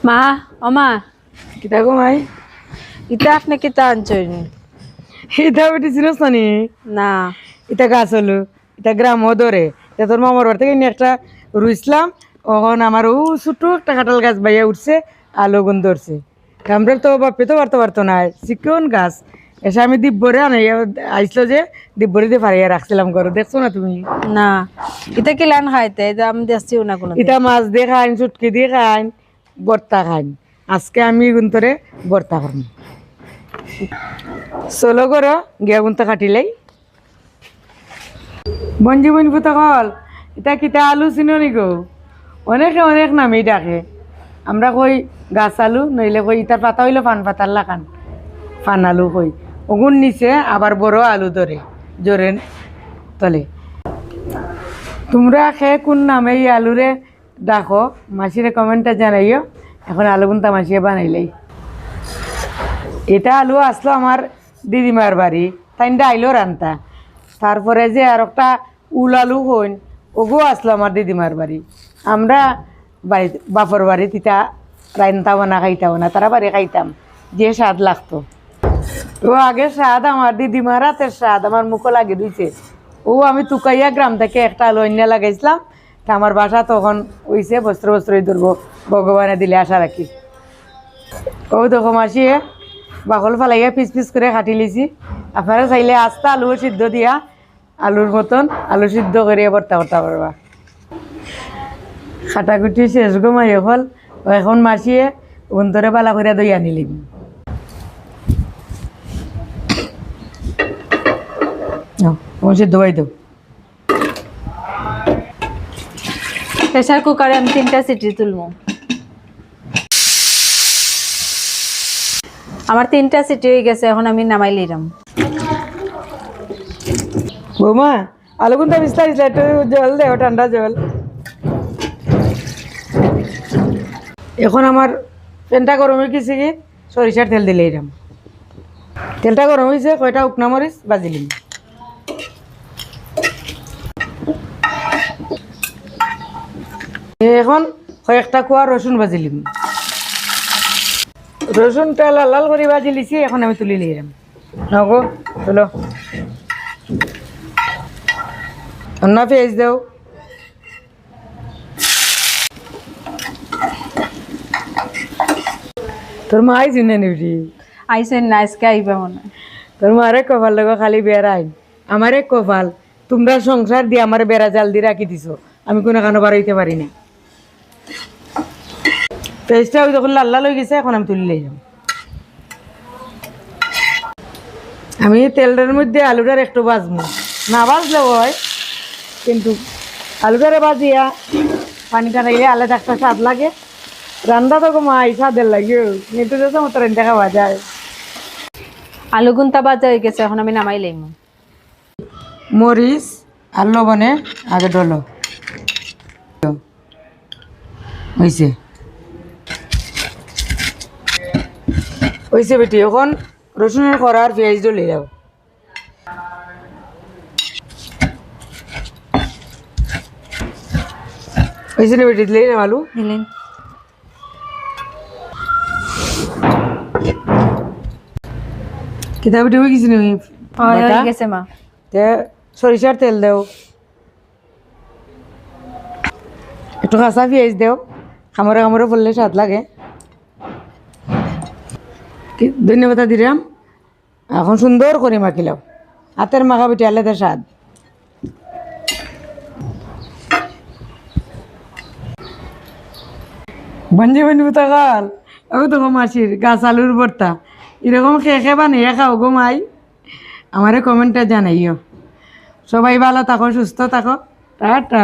মা ওমা কিতা গো মাই ইটা আপনি কিতা আনছেন? ইতা উঠেছিল নানি না ইতা গাছ হলো ইতা গ্রামও ধরে এটা তোর মামার বাড়ি থেকে একটা রুইছিলাম ওখন আমার ও ছোট্ট একটা কাঁঠাল গাছ বাইয়া উঠছে আলো গুণ ধরছে আমরা তো বাপে তো পারতো না চিকন গাছ এসে আমি দিব্যরে আনাই আইসলো যে দিব্যরে দিয়ে ফারিয়া রাখছিলাম ঘরে দেখছো না তুমি না ইটা কি লান খাইতে এটা আমি দেখছিও না কোনো ইটা মাছ দিয়ে খাইন চুটকি দিয়ে খাইন বর্তা খাইন আজকে আমি গুন্তরে বর্তা করম চলো করো গিয়া গুনতা কাটিলাই বঞ্জি বঞ্জি পুতা কল এটা কিতা আলু চিনো নি গো অনেকে অনেক নামেই ডাকে আমরা কই গাছ আলু নইলে কই ইটার পাতা হইলো পান পাতার লাগান পান আলু কই ওগুন নিচে আবার বড় আলু ধরে জোরে তলে তোমরা খেয়ে কোন নামে এই আলুরে ডাকো মাসিরে কমেন্টটা জানাইও এখন আলু গুনতা মাসিয়ে বানাইলাই এটা আলু আসলো আমার দিদিমার বাড়ি তাইনটা আইলো রান্তা তারপরে যে আর একটা উল আলু হইন ওগো আসলো আমার দিদিমার বাড়ি আমরা বাড়ি বাপর বাড়ি তিতা রান্তাও না খাইতাও না তারা বাড়ি খাইতাম যে স্বাদ লাগতো ও আগে স্বাদ আমার দিদিমার হাতের স্বাদ আমার মুখও লাগে দিছে ও আমি তুকাইয়া গ্রাম থেকে একটা আলু অন্য লাগাইছিলাম তা আমার বাসা তখন ওইছে বস্ত্র বস্ত্রই ধরবো ভগবানে দিলে আশা রাখি ও দেখো মাসিয়ে বাকল ফালাইয়া পিস পিস করে কাটি লিছি আপনারা চাইলে আস্তা আলু সিদ্ধ দিয়া আলুর মতন আলু সিদ্ধ করিয়া ভর্তা করতে পারবা খাটাকুটি শেষ গমাই হল এখন মাসিয়ে অন্তরে বালা করে দই আনিলিম সিদ্ধ বাই দাও প্রেসার কুকারে আমি 3টা সিটি তুলবো আমার 3টা সিটি হয়ে গেছে এখন আমি নামাই লিলাম বৌমা আলু গুনটা বিস্তারিত একটু জল দেও ঠান্ডা জল এখন আমার প্যানটা গরম হয়ে গেছে কি সরিষার তেল দিলে এরম তেলটা গরম হয়েছে কয়টা উকনা মরিচ বাজিলিম এখন কয়েকটা কুয়া রসুন বাজিলিম রসুনটা লাল লাল করে বাজি লিছি এখন আমি তুলি লিলাম নগো চলো অন্য পেঁয়াজ দেও তোর মা আইছি না নিবি আইসেন না আজকে আইবা মনে হয়। তোর মারে কপাল লগো খালি বেড়াই আমারে কপাল তোমরা সংসার দিয়ে আমার বেড়া জাল দিয়ে রাখি দিছো আমি কোনো কানো বাড়াইতে পারি না পেঁয়াজটা ওই যখন লাল লাল হয়ে গেছে এখন আমি তুলি যাম আমি তেলটার মধ্যে আলুটার একটু বাজবো না বাজলে হয় কিন্তু আলুটারে বাজিয়া পানিটা রাইলে আলাদা একটা স্বাদ লাগে রান্না তো মাই স্বাদের লাগে নিতে যেতে মতো রান্না খাওয়া যায় আলু গুনতা বাজা হয়ে গেছে এখন আমি নামাই লাইম মরিচ আর লবণে আগে ডলো হয়েছে হয়েছে বেটি এখন রসুনের করার পেঁয়াজ ডলে যাও হয়েছে না বেটি দিলে আলু দিলেন কিতাব বেটি হয়ে গেছি নি হয়ে গেছে মা তে সরিষার তেল দেও একটু কাঁচা পেঁয়াজ দেও খামরে খামরে পড়লে স্বাদ লাগে ধন্যবাদ দিলাম এখন সুন্দর করে মাখিলাম হাতের মাখা পিঠে আলাদা স্বাদ বঞ্জি বঞ্জি কাল ও তো মাসির গাছ আলুর ভর্তা এরকম খেয়ে খেয়ে বানিয়ে খাও গো মাই আমারে কমেন্টটা জানাইও সবাই ভালো থাকো সুস্থ থাকো টাটা।